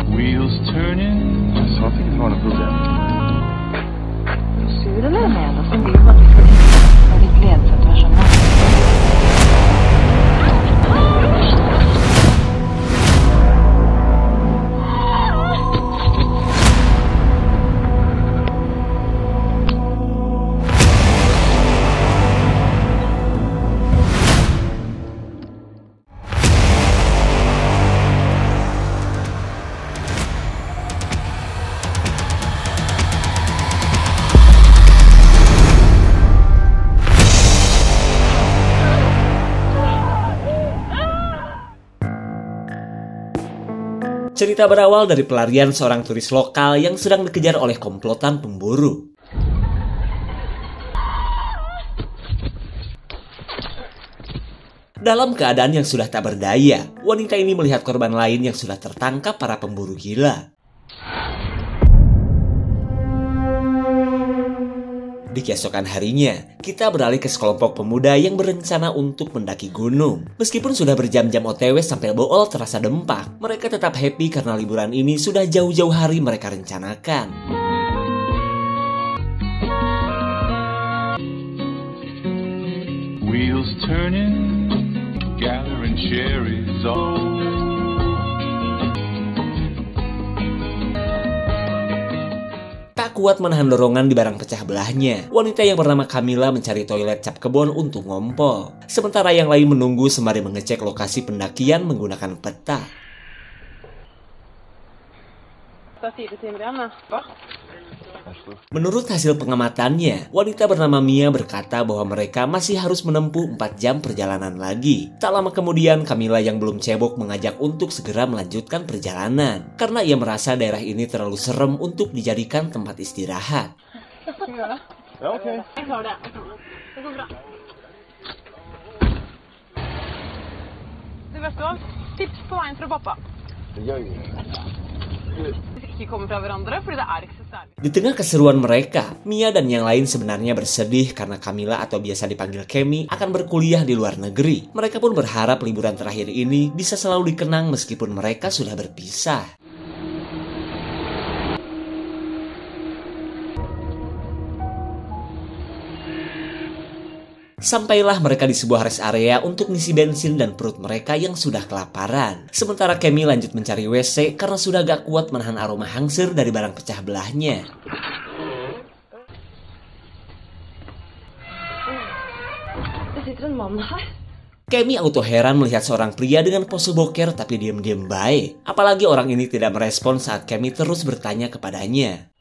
Wheels turning. Jag sa att det inte var något problem. Sur eller med oss en bild var ditt ledsätt var som Cerita berawal dari pelarian seorang turis lokal yang sedang dikejar oleh komplotan pemburu. Dalam keadaan yang sudah tak berdaya, wanita ini melihat korban lain yang sudah tertangkap para pemburu gila. Di keesokan harinya, kita beralih ke sekelompok pemuda yang berencana untuk mendaki gunung. Meskipun sudah berjam-jam OTW sampai bool terasa dempak, mereka tetap happy karena liburan ini sudah jauh-jauh hari mereka rencanakan. Wheels turning, gathering cherries all. Tak kuat menahan dorongan di barang pecah belahnya, wanita yang bernama Camilla mencari toilet cap kebon untuk ngompol. Sementara yang lain menunggu sembari mengecek lokasi pendakian menggunakan peta. Menurut hasil pengamatannya, wanita bernama Mia berkata bahwa mereka masih harus menempuh 4 jam perjalanan lagi. Tak lama kemudian, Camilla yang belum cebok mengajak untuk segera melanjutkan perjalanan. Karena ia merasa daerah ini terlalu serem untuk dijadikan tempat istirahat. Di tengah keseruan mereka, Mia dan yang lain sebenarnya bersedih karena Camilla atau biasa dipanggil Kemi akan berkuliah di luar negeri. Mereka pun berharap liburan terakhir ini bisa selalu dikenang meskipun mereka sudah berpisah. Sampailah mereka di sebuah rest area untuk ngisi bensin dan perut mereka yang sudah kelaparan. Sementara Kemi lanjut mencari WC karena sudah gak kuat menahan aroma hangsur dari barang pecah belahnya. Kemi auto heran melihat seorang pria dengan pose boker tapi diam-diam baik. Apalagi orang ini tidak merespon saat Kemi terus bertanya kepadanya.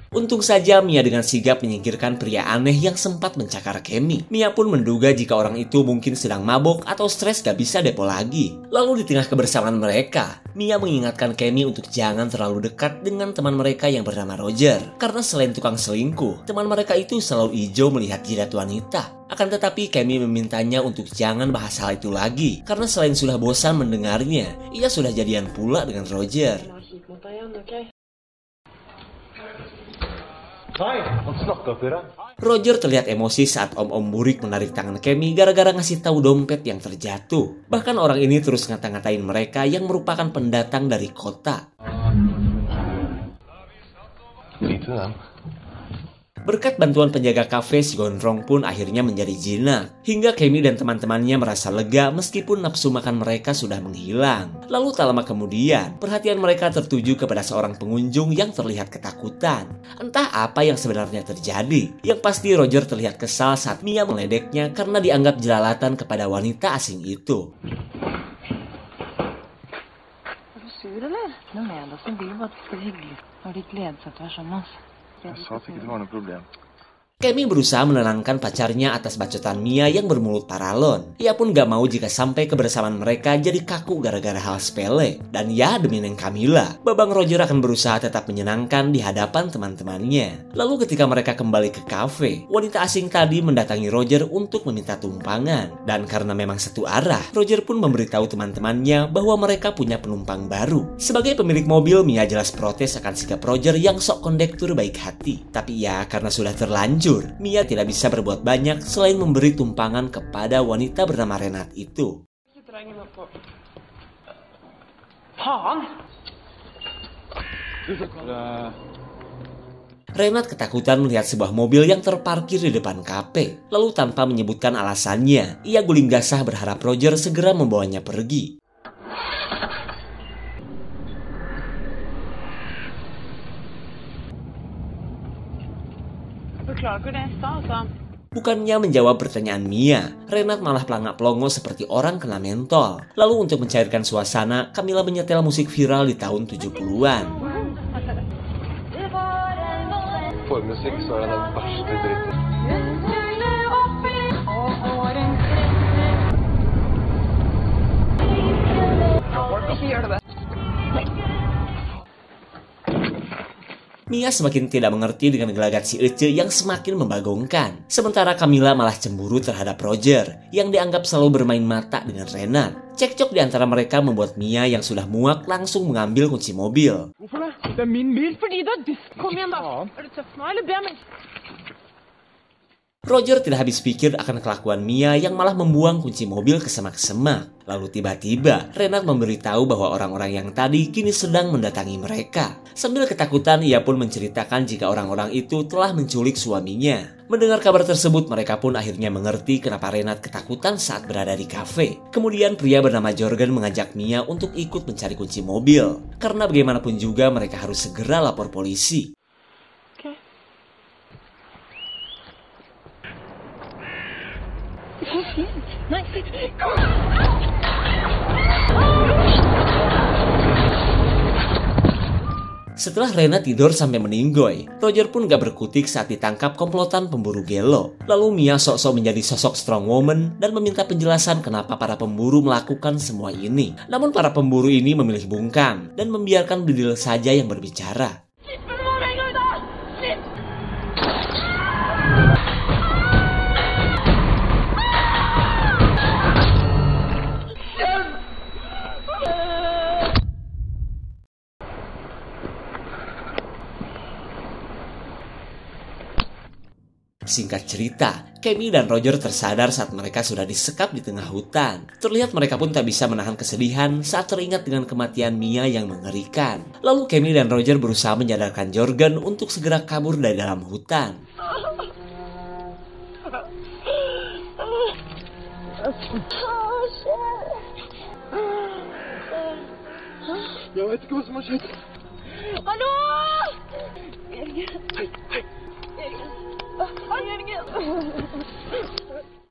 Untung saja Mia dengan sigap menyingkirkan pria aneh yang sempat mencakar Kemi. Mia pun menduga jika orang itu mungkin sedang mabok atau stres gak bisa depo lagi. Lalu di tengah kebersamaan mereka, Mia mengingatkan Kemi untuk jangan terlalu dekat dengan teman mereka yang bernama Roger. Karena selain tukang selingkuh, teman mereka itu selalu ijo melihat jidat wanita. Akan tetapi Kemi memintanya untuk jangan bahas hal itu lagi. Karena selain sudah bosan mendengarnya, ia sudah jadian pula dengan Roger. Roger terlihat emosi saat Om-Om Burik menarik tangan Kemi gara-gara ngasih tahu dompet yang terjatuh. Bahkan orang ini terus ngata-ngatain mereka yang merupakan pendatang dari kota. Berkat bantuan penjaga kafe, si Gondrong pun akhirnya menjadi jinak. Hingga Kemi dan teman-temannya merasa lega meskipun nafsu makan mereka sudah menghilang. Lalu tak lama kemudian, perhatian mereka tertuju kepada seorang pengunjung yang terlihat ketakutan. Entah apa yang sebenarnya terjadi. Yang pasti Roger terlihat kesal saat Mia meledeknya karena dianggap jelalatan kepada wanita asing itu. Sur eller? Nå med oss en bil var det hyggelig. Var ditt ledsätt var som oss. Jag sa att det inte var något problem. Kemi berusaha menenangkan pacarnya atas bacotan Mia yang bermulut paralon. Ia pun gak mau jika sampai kebersamaan mereka jadi kaku gara-gara hal sepele. Dan ya demi Neng Camilla, Babang Roger akan berusaha tetap menyenangkan di hadapan teman-temannya. Lalu ketika mereka kembali ke kafe, wanita asing tadi mendatangi Roger untuk meminta tumpangan. Dan karena memang satu arah, Roger pun memberitahu teman-temannya bahwa mereka punya penumpang baru. Sebagai pemilik mobil, Mia jelas protes akan sikap Roger yang sok kondektur baik hati. Tapi ya karena sudah terlanjur, hancur. Mia tidak bisa berbuat banyak selain memberi tumpangan kepada wanita bernama Renat itu. Renat ketakutan melihat sebuah mobil yang terparkir di depan kafe. Lalu tanpa menyebutkan alasannya, ia guling gasah berharap Roger segera membawanya pergi. Bukannya menjawab pertanyaan Mia, Renat malah pelangak-pelongo seperti orang kena mentol. Lalu untuk mencairkan suasana, Camilla menyetel musik viral di tahun 70-an. Musik så är den värsta dritten. Mia semakin tidak mengerti dengan gelagat si Ece yang semakin membagongkan. Sementara Camilla malah cemburu terhadap Roger, yang dianggap selalu bermain mata dengan Renat. Cekcok di antara mereka membuat Mia yang sudah muak langsung mengambil kunci mobil. Det är min bil. Kom igen då. Är du tøff nå, eller be meg? Roger tidak habis pikir akan kelakuan Mia yang malah membuang kunci mobil ke semak-semak. Lalu tiba-tiba Renat memberitahu bahwa orang-orang yang tadi kini sedang mendatangi mereka. Sambil ketakutan ia pun menceritakan jika orang-orang itu telah menculik suaminya. Mendengar kabar tersebut mereka pun akhirnya mengerti kenapa Renat ketakutan saat berada di kafe. Kemudian pria bernama Jorgen mengajak Mia untuk ikut mencari kunci mobil. Karena bagaimanapun juga mereka harus segera lapor polisi. Setelah Renat tidur sampai meninggoy, Roger pun gak berkutik saat ditangkap komplotan pemburu gelo. Lalu Mia sok-sok menjadi sosok strong woman dan meminta penjelasan kenapa para pemburu melakukan semua ini. Namun para pemburu ini memilih bungkam dan membiarkan Bedil saja yang berbicara. Singkat cerita, Cammy dan Roger tersadar saat mereka sudah disekap di tengah hutan. Terlihat mereka pun tak bisa menahan kesedihan saat teringat dengan kematian Mia yang mengerikan. Lalu Cammy dan Roger berusaha menyadarkan Jorgen untuk segera kabur dari dalam hutan. Jag vet inte vad som har skett. Hallå!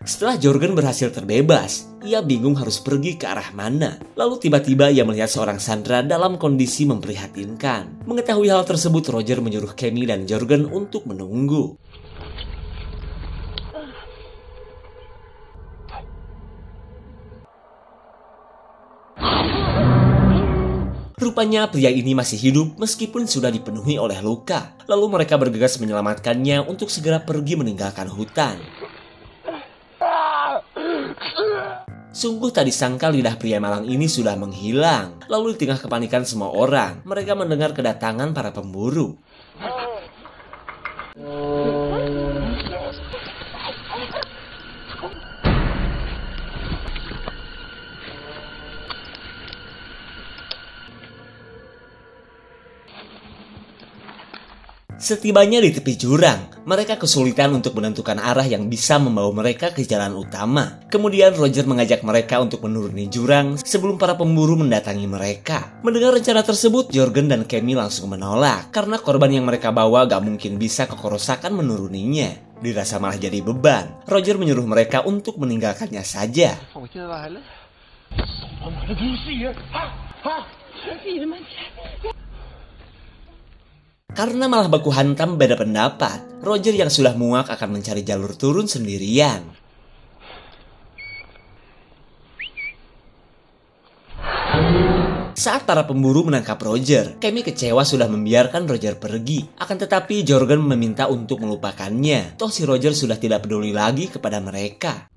Setelah Jorgen berhasil terbebas, ia bingung harus pergi ke arah mana. Lalu tiba-tiba ia melihat seorang Sandra dalam kondisi memprihatinkan. Mengetahui hal tersebut, Roger menyuruh Cammy dan Jorgen untuk menunggu. Rupanya pria ini masih hidup meskipun sudah dipenuhi oleh luka. Lalu mereka bergegas menyelamatkannya untuk segera pergi meninggalkan hutan. Sungguh tak disangka lidah pria malang ini sudah menghilang. Lalu di tengah kepanikan semua orang, mereka mendengar kedatangan para pemburu. Setibanya di tepi jurang, mereka kesulitan untuk menentukan arah yang bisa membawa mereka ke jalan utama. Kemudian Roger mengajak mereka untuk menuruni jurang sebelum para pemburu mendatangi mereka. Mendengar rencana tersebut, Jorgen dan Cammy langsung menolak karena korban yang mereka bawa gak mungkin bisa kekerosakan menuruninya. Dirasa malah jadi beban, Roger menyuruh mereka untuk meninggalkannya saja. Karena malah baku hantam beda pendapat, Roger yang sudah muak akan mencari jalur turun sendirian. Saat para pemburu menangkap Roger, Cammy kecewa sudah membiarkan Roger pergi. Akan tetapi Jorgen meminta untuk melupakannya. Toh si Roger sudah tidak peduli lagi kepada mereka.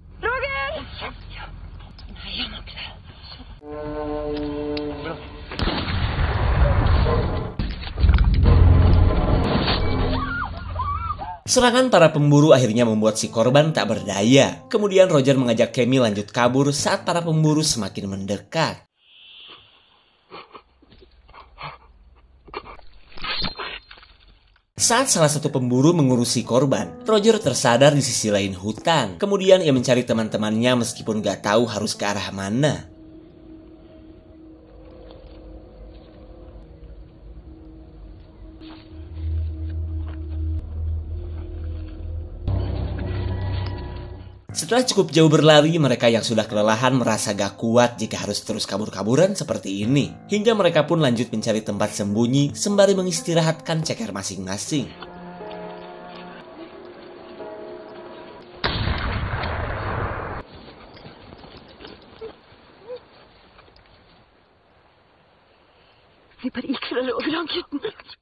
Serangan para pemburu akhirnya membuat si korban tak berdaya. Kemudian Roger mengajak Cammy lanjut kabur saat para pemburu semakin mendekat. Saat salah satu pemburu mengurusi korban, Roger tersadar di sisi lain hutan. Kemudian ia mencari teman-temannya meskipun gak tahu harus ke arah mana. Setelah cukup jauh berlari, mereka yang sudah kelelahan merasa gak kuat jika harus terus kabur-kaburan seperti ini. Hingga mereka pun lanjut mencari tempat sembunyi sembari mengistirahatkan ceker masing-masing.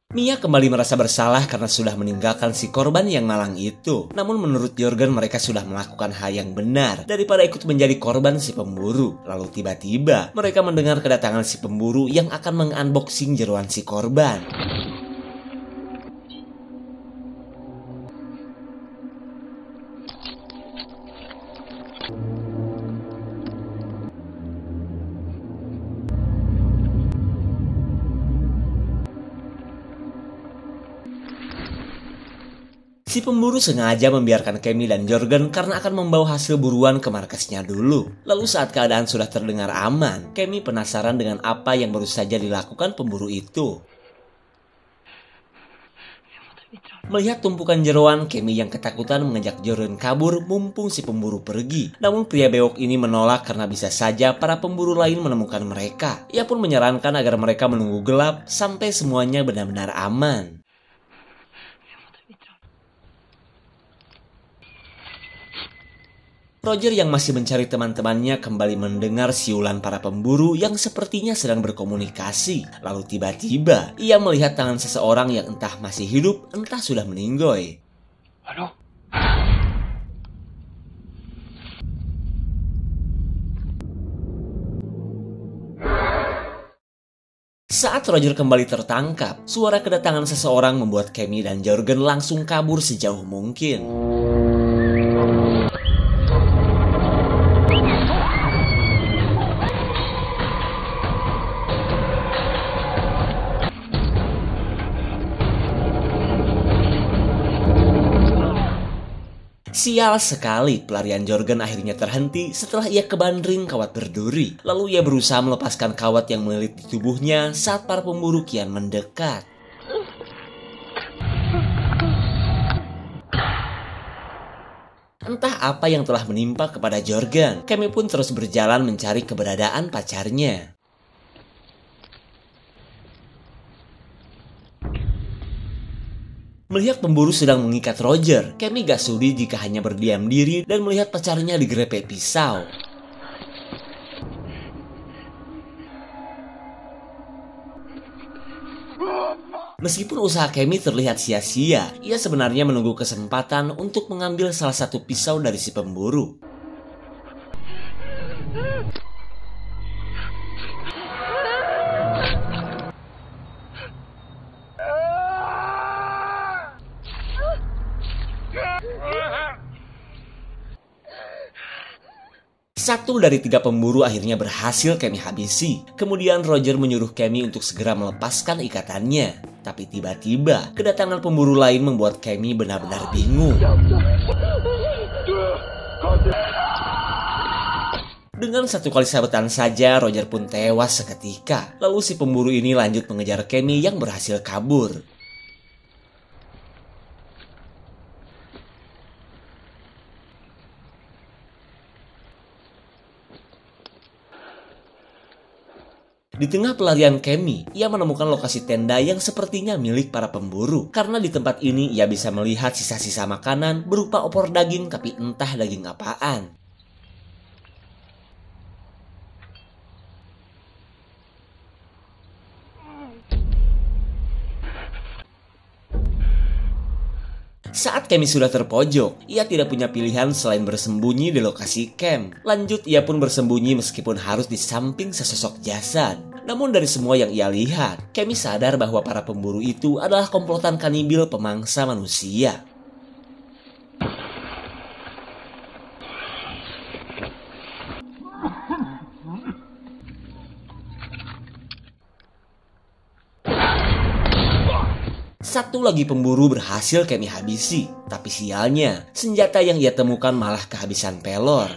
Mia kembali merasa bersalah karena sudah meninggalkan si korban yang malang itu. Namun menurut Jørgen mereka sudah melakukan hal yang benar daripada ikut menjadi korban si pemburu. Lalu tiba-tiba mereka mendengar kedatangan si pemburu yang akan mengunboxing jeroan si korban. Si pemburu sengaja membiarkan Cammy dan Jørgen karena akan membawa hasil buruan ke markasnya dulu. Lalu saat keadaan sudah terdengar aman, Cammy penasaran dengan apa yang baru saja dilakukan pemburu itu. Melihat tumpukan jeroan, Cammy yang ketakutan mengajak Jørgen kabur mumpung si pemburu pergi. Namun pria bewok ini menolak karena bisa saja para pemburu lain menemukan mereka. Ia pun menyarankan agar mereka menunggu gelap sampai semuanya benar-benar aman. Roger yang masih mencari teman-temannya kembali mendengar siulan para pemburu yang sepertinya sedang berkomunikasi. Lalu tiba-tiba ia melihat tangan seseorang yang entah masih hidup, entah sudah meninggoy. Halo? Saat Roger kembali tertangkap, suara kedatangan seseorang membuat Cammy dan Jørgen langsung kabur sejauh mungkin. Sial sekali, pelarian Jørgen akhirnya terhenti setelah ia kebandring kawat berduri. Lalu ia berusaha melepaskan kawat yang melilit di tubuhnya saat para pemburu kian mendekat. Entah apa yang telah menimpa kepada Jørgen, Cammy pun terus berjalan mencari keberadaan pacarnya. Melihat pemburu sedang mengikat Roger, Cammy gak sudi jika hanya berdiam diri dan melihat pacarnya digerepek pisau. Meskipun usaha Cammy terlihat sia-sia, ia sebenarnya menunggu kesempatan untuk mengambil salah satu pisau dari si pemburu. Satu dari 3 pemburu akhirnya berhasil Cammy habisi. Kemudian Roger menyuruh Cammy untuk segera melepaskan ikatannya. Tapi tiba-tiba kedatangan pemburu lain membuat Cammy benar-benar bingung. Dengan satu kali sabetan saja, Roger pun tewas seketika. Lalu si pemburu ini lanjut mengejar Cammy yang berhasil kabur. Di tengah pelarian Cammy, ia menemukan lokasi tenda yang sepertinya milik para pemburu. Karena di tempat ini ia bisa melihat sisa-sisa makanan berupa opor daging tapi entah daging apaan. Saat Cammy sudah terpojok, ia tidak punya pilihan selain bersembunyi di lokasi camp. Lanjut, ia pun bersembunyi meskipun harus di samping sesosok jasad. Namun dari semua yang ia lihat, Cammy sadar bahwa para pemburu itu adalah komplotan kanibil pemangsa manusia. Satu lagi pemburu berhasil Kemi habisi. Tapi sialnya, senjata yang ia temukan malah kehabisan pelor.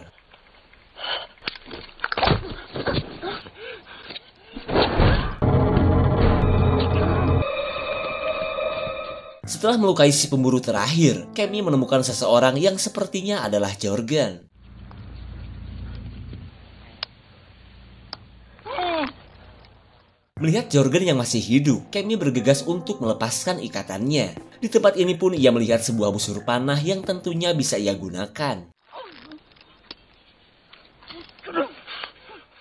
Setelah melukai si pemburu terakhir, Kemi menemukan seseorang yang sepertinya adalah Jorgen. Melihat Jorgen yang masih hidup, Kemi bergegas untuk melepaskan ikatannya. Di tempat ini pun ia melihat sebuah busur panah yang tentunya bisa ia gunakan.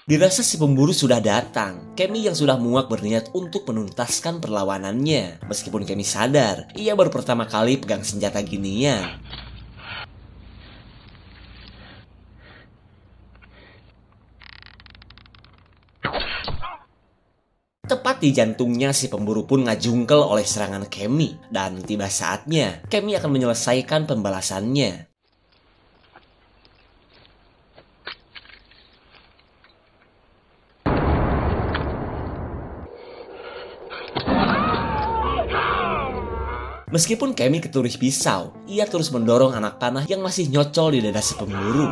Dirasa si pemburu sudah datang, Kemi yang sudah muak berniat untuk menuntaskan perlawanannya. Meskipun Kemi sadar, ia baru pertama kali pegang senjata ginian. Tepat di jantungnya si pemburu pun ngajungkel oleh serangan Kemi. Dan tiba saatnya, Kemi akan menyelesaikan pembalasannya. Meskipun Kemi keturih pisau, ia terus mendorong anak panah yang masih nyocol di dada si pemburu.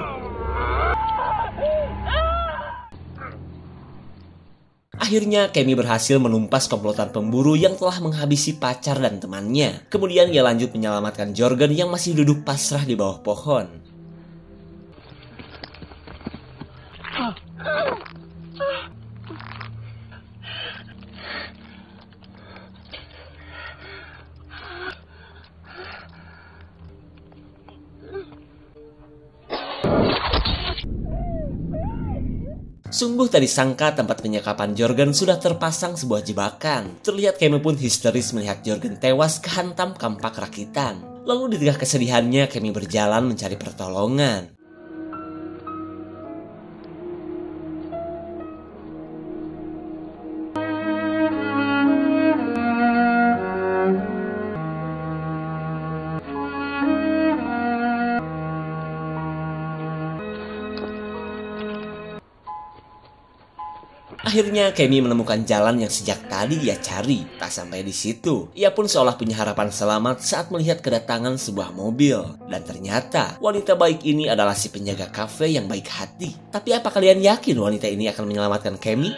Akhirnya Kemi berhasil menumpas komplotan pemburu yang telah menghabisi pacar dan temannya. Kemudian ia lanjut menyelamatkan Jorgen yang masih duduk pasrah di bawah pohon. Sungguh tak disangka tempat penyekapan Jorgen sudah terpasang sebuah jebakan. Terlihat Kemi pun histeris melihat Jorgen tewas kehantam kampak rakitan. Lalu di tengah kesedihannya Kemi berjalan mencari pertolongan. Akhirnya Kemi menemukan jalan yang sejak tadi ia cari. Tak sampai di situ, ia pun seolah punya harapan selamat saat melihat kedatangan sebuah mobil. Dan ternyata wanita baik ini adalah si penjaga kafe yang baik hati. Tapi apa kalian yakin wanita ini akan menyelamatkan Kemi?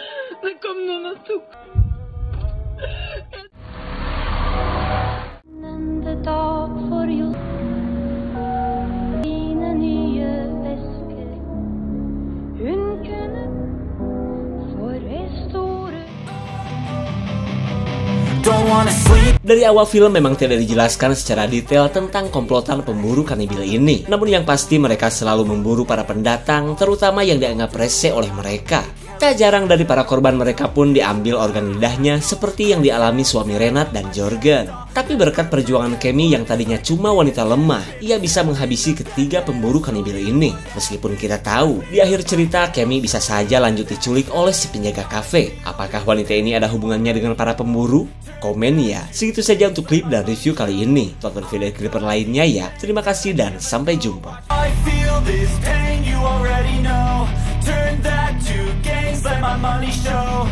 Dari awal film memang tidak dijelaskan secara detail tentang komplotan pemburu kanibil ini. Namun yang pasti mereka selalu memburu para pendatang, terutama yang dianggap rese oleh mereka. Tak jarang dari para korban mereka pun diambil organ lidahnya seperti yang dialami suami Renat dan Jorgen. Tapi berkat perjuangan Kemi yang tadinya cuma wanita lemah, ia bisa menghabisi ketiga pemburu kanibil ini. Meskipun kita tahu, di akhir cerita Kemi bisa saja lanjut diculik oleh si penjaga kafe. Apakah wanita ini ada hubungannya dengan para pemburu? Komen ya. Segitu saja untuk klip dan review kali ini. Tonton video klip lainnya ya. Terima kasih dan sampai jumpa. Turn that to gains, let my money show.